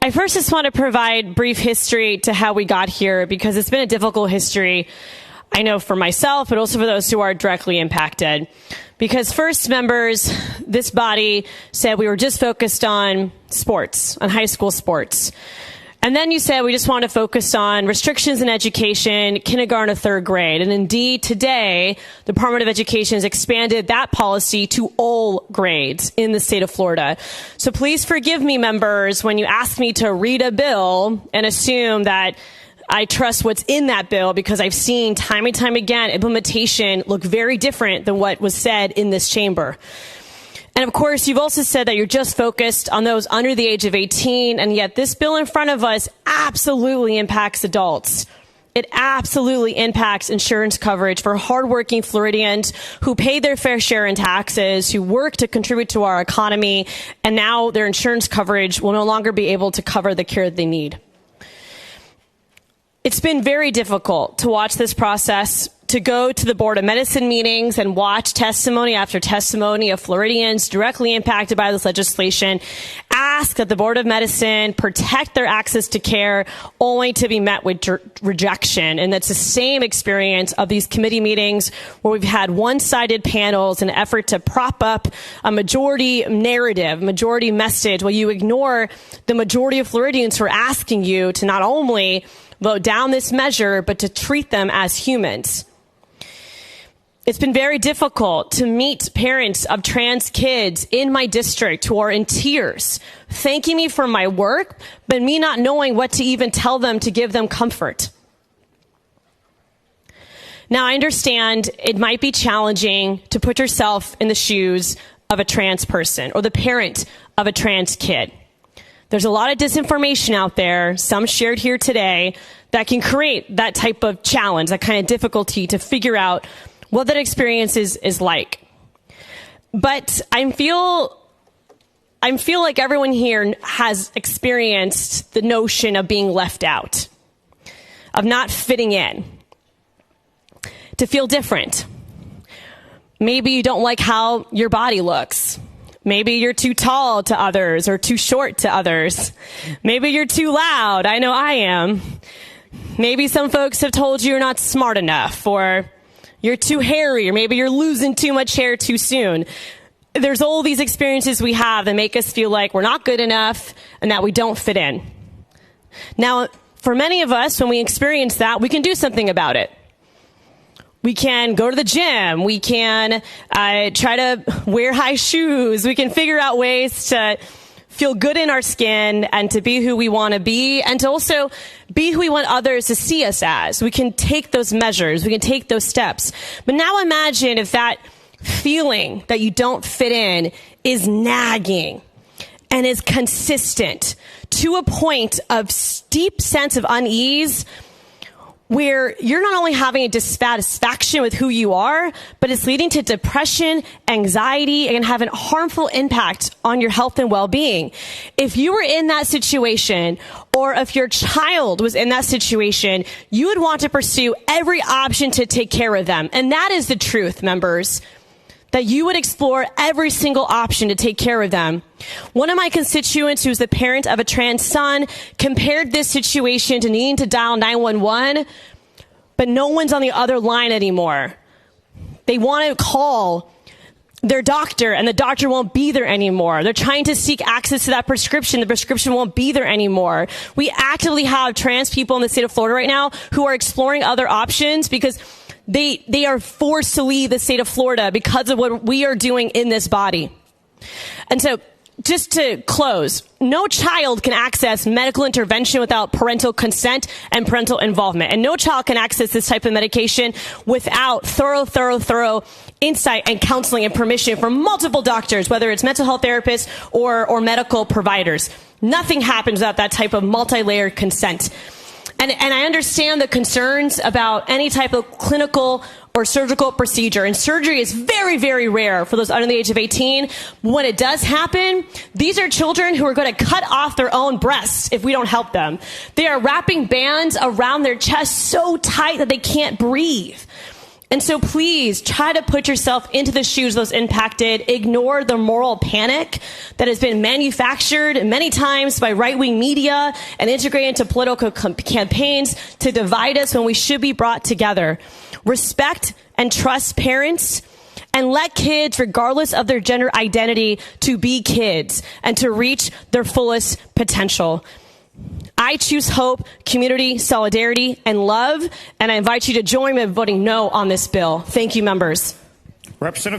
I first just want to provide brief history to how we got here, because it's been a difficult history, I know, for myself, but also for those who are directly impacted. Because first, members, this body said we were just focused on sports, on high school sports. And then you said we just want to focus on restrictions in education, kindergarten to third grade. And indeed, today, the Department of Education has expanded that policy to all grades in the state of Florida. So please forgive me, members, when you ask me to read a bill and assume that I trust what's in that bill, because I've seen time and time again implementation look very different than what was said in this chamber. And of course, you've also said that you're just focused on those under the age of 18, and yet this bill in front of us absolutely impacts adults. It absolutely impacts insurance coverage for hardworking Floridians who pay their fair share in taxes, who work to contribute to our economy, and now their insurance coverage will no longer be able to cover the care that they need. It's been very difficult to watch this process, to go to the Board of Medicine meetings and watch testimony after testimony of Floridians directly impacted by this legislation ask that the Board of Medicine protect their access to care, only to be met with rejection. And that's the same experience of these committee meetings where we've had one-sided panels in an effort to prop up a majority narrative, majority message, while you ignore the majority of Floridians who are asking you to not only vote down this measure, but to treat them as humans. It's been very difficult to meet parents of trans kids in my district who are in tears, thanking me for my work, but me not knowing what to even tell them to give them comfort. Now, I understand it might be challenging to put yourself in the shoes of a trans person or the parent of a trans kid. There's a lot of disinformation out there, some shared here today, that can create that type of challenge, that kind of difficulty to figure out what that experience is like. But I feel like everyone here has experienced the notion of being left out, of not fitting in, to feel different. Maybe you don't like how your body looks. Maybe you're too tall to others or too short to others. Maybe you're too loud. I know I am. Maybe some folks have told you you're not smart enough, or you're too hairy, or maybe you're losing too much hair too soon. There's all these experiences we have that make us feel like we're not good enough and that we don't fit in. Now, for many of us, when we experience that, we can do something about it. We can go to the gym. We can try to wear high shoes. We can figure out ways to feel good in our skin and to be who we want to be, and to also be who we want others to see us as. We can take those measures. We can take those steps. But now imagine if that feeling that you don't fit in is nagging and is consistent to a point of deep sense of unease, where you're not only having a dissatisfaction with who you are, but it's leading to depression, anxiety, and having a harmful impact on your health and well-being. If you were in that situation, or if your child was in that situation, you would want to pursue every option to take care of them. And that is the truth, members, that you would explore every single option to take care of them. One of my constituents, who's the parent of a trans son, compared this situation to needing to dial 911, but no one's on the other line anymore. They want to call their doctor, and the doctor won't be there anymore. They're trying to seek access to that prescription. The prescription won't be there anymore. We actively have trans people in the state of Florida right now who are exploring other options because they are forced to leave the state of Florida because of what we are doing in this body. And so, just to close, no child can access medical intervention without parental consent and parental involvement. And no child can access this type of medication without thorough insight and counseling and permission from multiple doctors, whether it's mental health therapists or medical providers. Nothing happens without that type of multi-layered consent. And I understand the concerns about any type of clinical or surgical procedure. And surgery is very, very rare for those under the age of 18. When it does happen, these are children who are going to cut off their own breasts if we don't help them. They are wrapping bands around their chest so tight that they can't breathe. And so please try to put yourself into the shoes of those impacted. Ignore the moral panic that has been manufactured many times by right-wing media and integrated into political campaigns to divide us when we should be brought together. Respect and trust parents, and let kids, regardless of their gender identity, to be kids and to reach their fullest potential. I choose hope, community, solidarity, and love, and I invite you to join me in voting no on this bill. Thank you, members. Representative